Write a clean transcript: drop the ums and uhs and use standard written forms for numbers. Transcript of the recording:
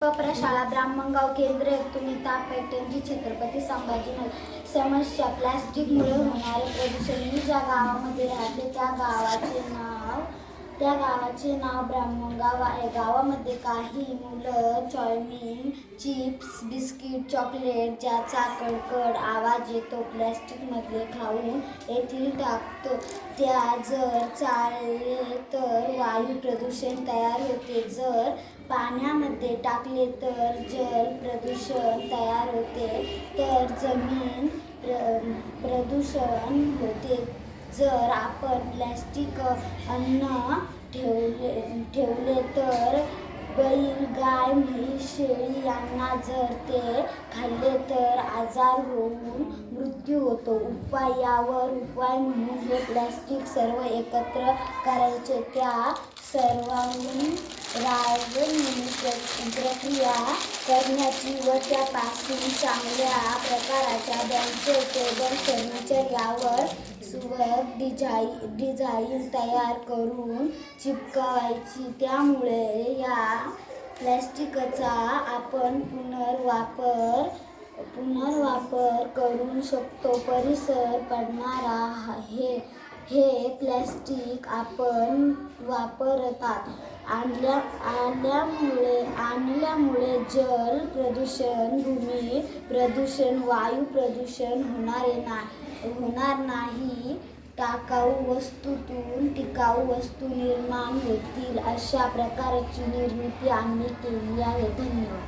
प्रशाला ब्राह्मणगाव केंद्र तुनिता पैठणची छत्रपती संभाजीनगर। समस्या प्लास्टिकमुळे होणारे प्रदूषण। मी ज्या गावामध्ये राहते त्या गावाचे नाव ब्राह्मणगाव आहे। गावामध्ये काही मुलं चाऊमिन, चिप्स, बिस्किट, चॉकलेट ज्याचा कडकड आवाज येतो प्लास्टिकमधले खाऊन येथील टाकतो त्या जर चालले तर वायू प्रदूषण तयार होते। जर पाण्यामध्ये टाकले तर जल प्रदूषण तयार होते तर जमीन प्रदूषण होते। जर आपण प्लास्टिक अन्न ठेवले तर बैल, गाय, म्हैस, शेळी यांना जर ते खाल्ले तर आजार होऊन मृत्यू होतो। यावर उपाय म्हणून हे प्लास्टिक सर्व एकत्र करायचे, त्या सर्वांनी प्रक्रिया करण्याची व त्यापासून चांगल्या प्रकारच्या बेंच, टेबल, फर्निचर यावर सुबक डिझाईन तयार करून चिपकवायची। त्यामुळे या प्लास्टिकचा आपण पुनर्वापर करू शकतो। परिसर पडणारा हे प्लास्टिक आपण वापरात आणल्यामुळे जल प्रदूषण, भूमी प्रदूषण, वायू प्रदूषण होणार नाही। टाकाऊ वस्तूतून टिकाऊ वस्तू निर्माण होतील अशा प्रकारची निर्मिती आम्ही केली आहे। धन्यवाद।